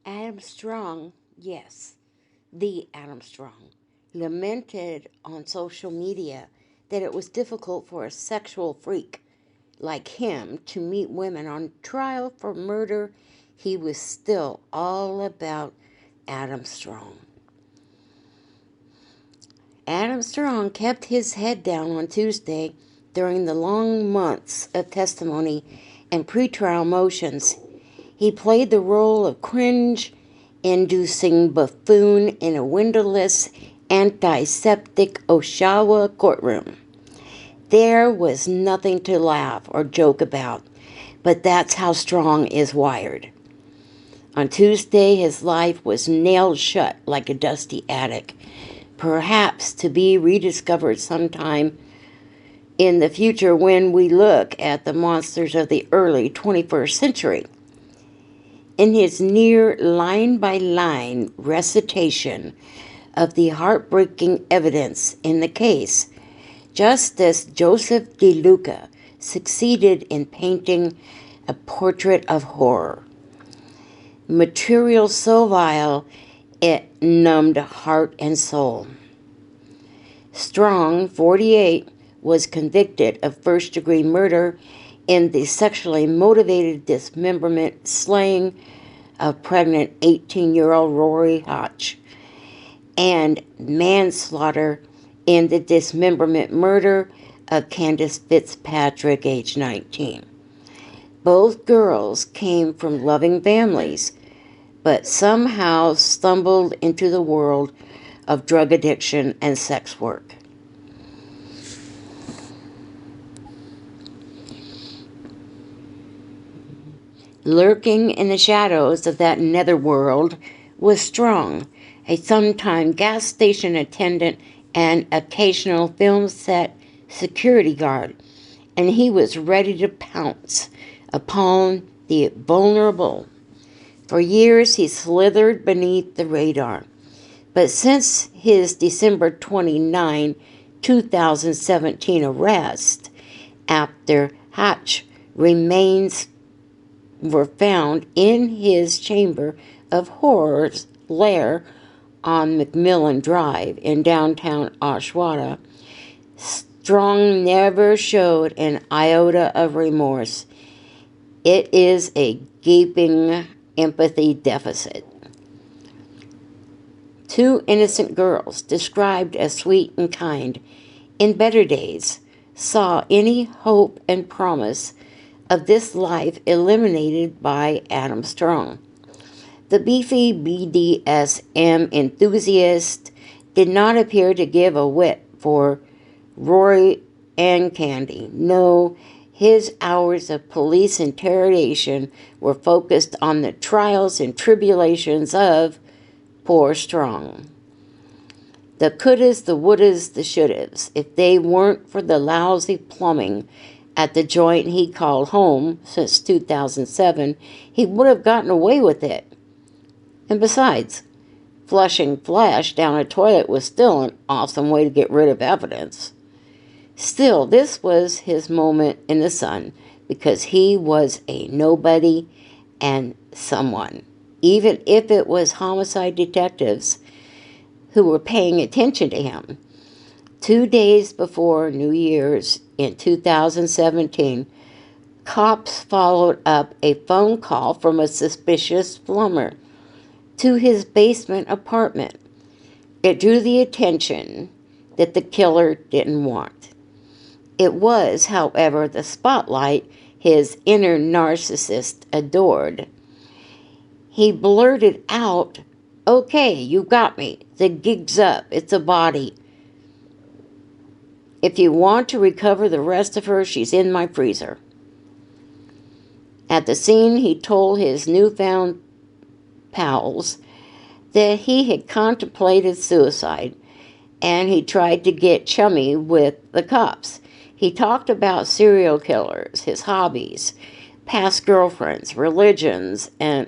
Adam Strong, yes, the Adam Strong, lamented on social media that it was difficult for a sexual freak like him to meet women on trial for murder. He was still all about Adam Strong. Adam Strong kept his head down on Tuesday during the long months of testimony and pretrial motions. He played the role of cringe-inducing buffoon in a windowless, antiseptic Oshawa courtroom. There was nothing to laugh or joke about, but that's how Strong is wired. On Tuesday, his life was nailed shut like a dusty attic, perhaps to be rediscovered sometime in the future when we look at the monsters of the early 21st century. In his near line-by-line recitation of the heartbreaking evidence in the case, Justice Joseph DeLuca succeeded in painting a portrait of horror. Material so vile, it numbed heart and soul. Strong, 48, was convicted of first-degree murder in the sexually motivated dismemberment slaying of pregnant 18-year-old Rory Hatch and manslaughter in the dismemberment murder of Candace Fitzpatrick, age 19. Both girls came from loving families, but somehow stumbled into the world of drug addiction and sex work. Lurking in the shadows of that netherworld was Strong, a sometime gas station attendant and occasional film set security guard, and he was ready to pounce upon the vulnerable. For years he slithered beneath the radar, but since his December 29, 2017 arrest, after Hatch remains were found in his chamber of horrors lair on McMillan Drive in downtown Oshawa, Strong never showed an iota of remorse. It is a gaping empathy deficit. Two innocent girls, described as sweet and kind, in better days, saw any hope and promise of this life eliminated by Adam Strong. The beefy BDSM enthusiast did not appear to give a whit for Rory and Candy. No, his hours of police interrogation were focused on the trials and tribulations of poor Strong. The couldas, the wouldas, the shouldas. If they weren't for the lousy plumbing at the joint he called home since 2007, he would have gotten away with it. And besides, flushing flesh down a toilet was still an awesome way to get rid of evidence. Still, this was his moment in the sun because he was a nobody and someone, even if it was homicide detectives who were paying attention to him. 2 days before New Year's in 2017, cops followed up a phone call from a suspicious plumber to his basement apartment. It drew the attention that the killer didn't want. It was, however, the spotlight his inner narcissist adored. He blurted out, "Okay, you got me. The gig's up. It's a body. If you want to recover the rest of her, she's in my freezer." At the scene, he told his newfound pals that he had contemplated suicide, and he tried to get chummy with the cops. He talked about serial killers, his hobbies, past girlfriends, religions, and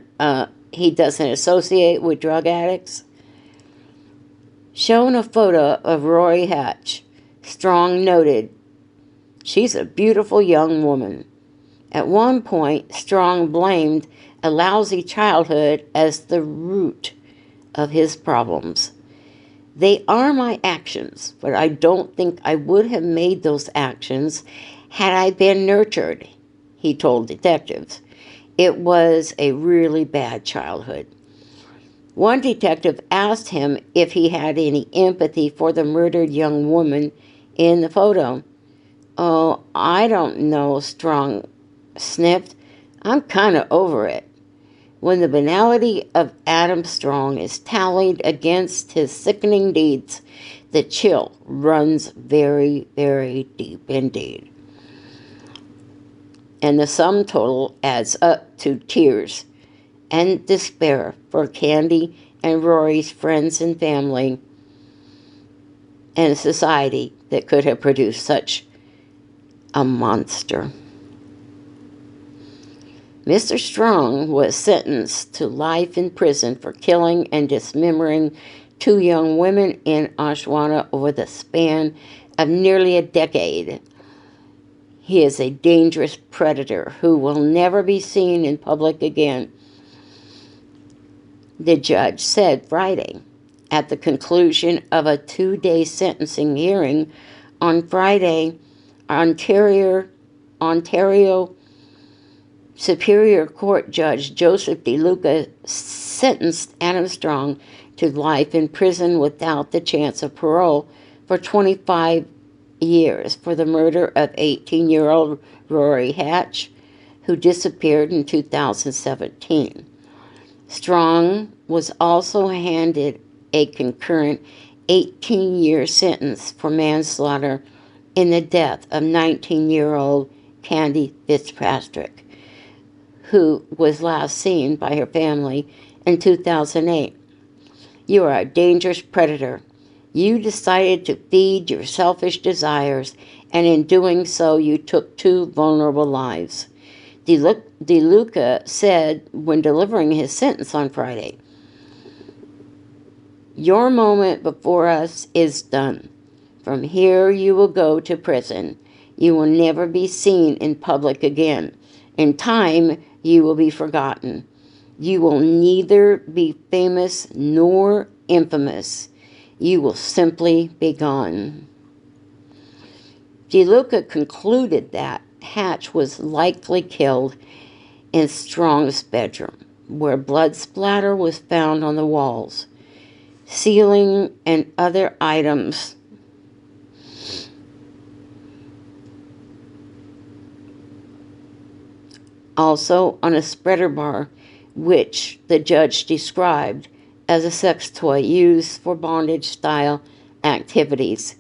he doesn't associate with drug addicts. Shown a photo of Rory Hatch, Strong noted, "She's a beautiful young woman." At one point, Strong blamed a lousy childhood as the root of his problems. They are my actions, but I don't think I would have made those actions had I been nurtured, he told detectives. It was a really bad childhood. One detective asked him if he had any empathy for the murdered young woman in the photo. "Oh, I don't know," Strong sniffed. "I'm kind of over it." When the banality of Adam Strong is tallied against his sickening deeds, the chill runs very, very deep indeed. And the sum total adds up to tears and despair for Candy and Rory's friends and family, and a society that could have produced such a monster. Mr. Strong was sentenced to life in prison for killing and dismembering 2 young women in Oshawa over the span of nearly a decade. He is a dangerous predator who will never be seen in public again, the judge said Friday. At the conclusion of a 2-day sentencing hearing on Friday, Ontario Superior Court Judge Joseph DeLuca sentenced Adam Strong to life in prison without the chance of parole for 25 years for the murder of 18-year-old Rory Hatch, who disappeared in 2017. Strong was also handed a concurrent 18-year sentence for manslaughter in the death of 19-year-old Candy Fitzpatrick, who was last seen by her family in 2008. "You are a dangerous predator. You decided to feed your selfish desires, and in doing so you took 2 vulnerable lives," DeLuca said when delivering his sentence on Friday. "Your moment before us is done. From here you will go to prison. You will never be seen in public again. In time, you will be forgotten. You will neither be famous nor infamous. You will simply be gone." DeLuca concluded that Hatch was likely killed in Strong's bedroom, where blood splatter was found on the walls, ceiling, and other items. Also on a spreader bar, which the judge described as a sex toy used for bondage-style activities,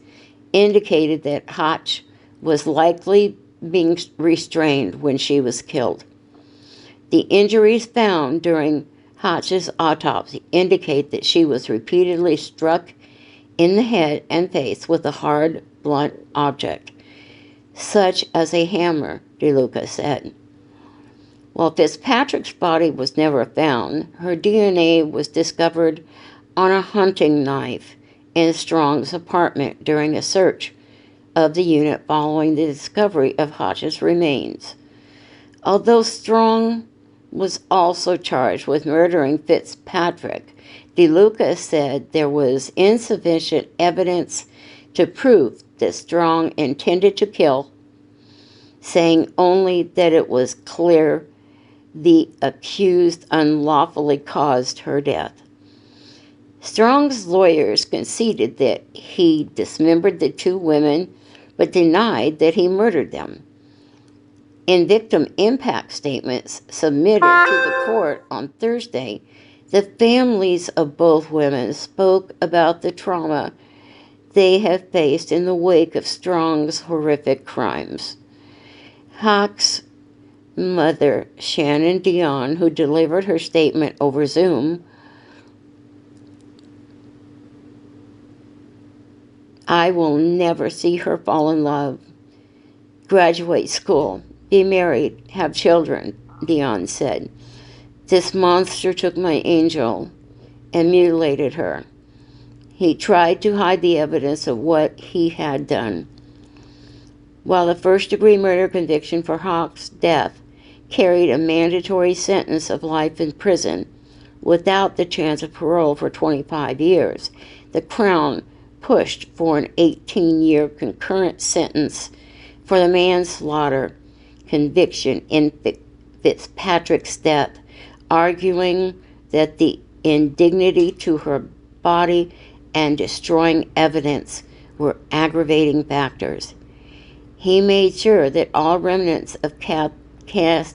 indicated that Hatch was likely being restrained when she was killed. The injuries found during Hatch's autopsy indicate that she was repeatedly struck in the head and face with a hard, blunt object, such as a hammer, DeLuca said. While Fitzpatrick's body was never found, her DNA was discovered on a hunting knife in Strong's apartment during a search of the unit following the discovery of Hatch's remains. Although Strong was also charged with murdering Fitzpatrick, DeLuca said there was insufficient evidence to prove that Strong intended to kill, saying only that it was clear the accused unlawfully caused her death. Strong's lawyers conceded that he dismembered the 2 women, but denied that he murdered them. In victim impact statements submitted to the court on Thursday, the families of both women spoke about the trauma they have faced in the wake of Strong's horrific crimes. Hawk's mother, Shannon Dion, who delivered her statement over Zoom, "I will never see her fall in love, graduate school, be married, have children," Dion said. "This monster took my angel and mutilated her. He tried to hide the evidence of what he had done." While the first-degree murder conviction for Hawk's death carried a mandatory sentence of life in prison without the chance of parole for 25 years. The Crown pushed for an 18-year concurrent sentence for the manslaughter conviction in Fitzpatrick's death, arguing that the indignity to her body and destroying evidence were aggravating factors. He made sure that all remnants of Candy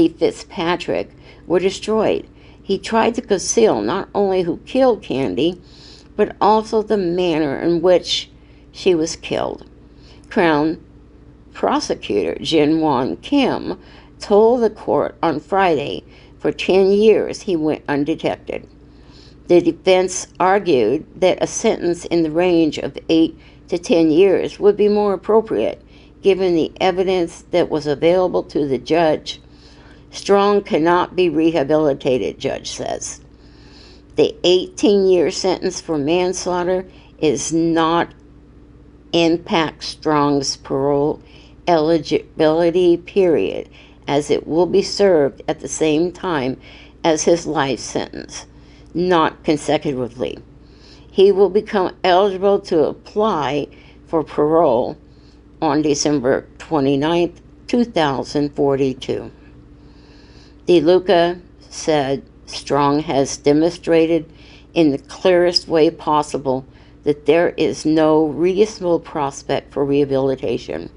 Fitzpatrick were destroyed. He tried to conceal not only who killed Candy, but also the manner in which she was killed. Crown prosecutor Jin Won Kim told the court on Friday for 10 years he went undetected. The defense argued that a sentence in the range of 8 to 10 years would be more appropriate given the evidence that was available to the judge. Strong cannot be rehabilitated, judge says. The 18-year sentence for manslaughter is not impact Strong's parole eligibility period, as it will be served at the same time as his life sentence, not consecutively. He will become eligible to apply for parole on December 29, 2042. DeLuca said Strong has demonstrated in the clearest way possible that there is no reasonable prospect for rehabilitation.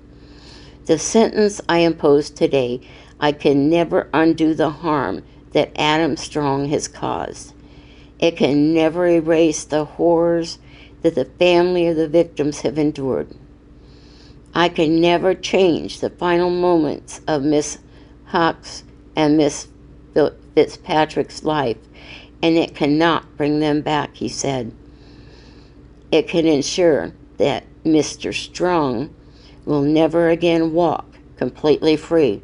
The sentence I impose today, I can never undo the harm that Adam Strong has caused. It can never erase the horrors that the family of the victims have endured. I can never change the final moments of Miss Huck's and Miss Fitzpatrick's life, and it cannot bring them back, he said. It can ensure that Mr. Strong will never again walk completely free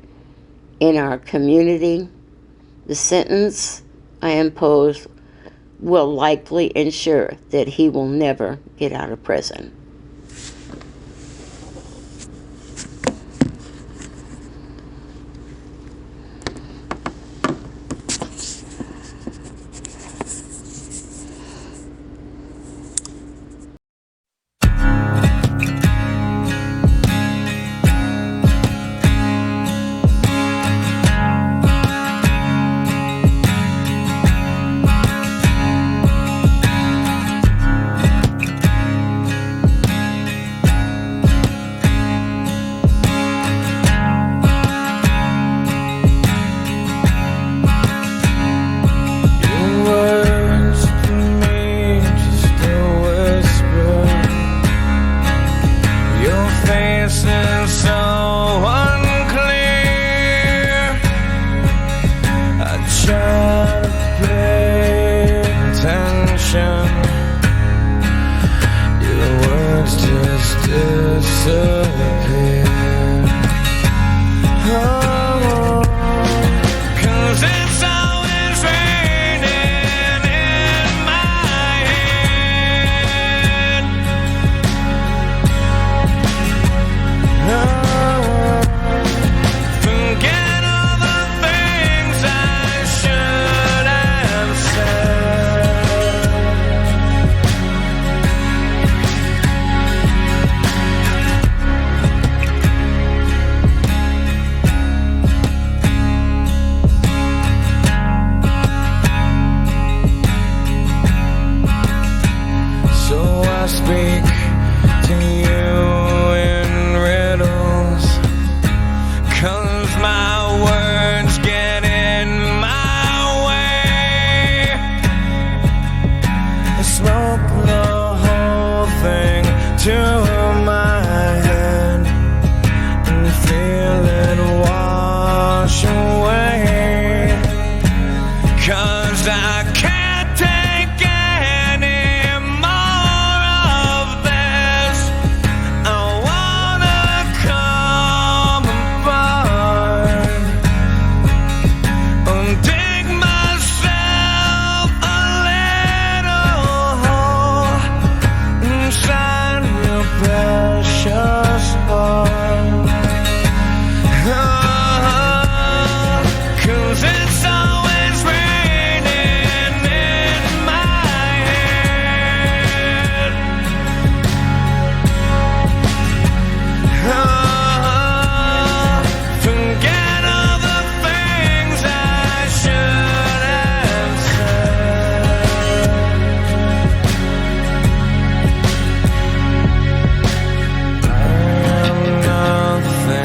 in our community. The sentence I impose will likely ensure that he will never get out of prison. Your words just disappear.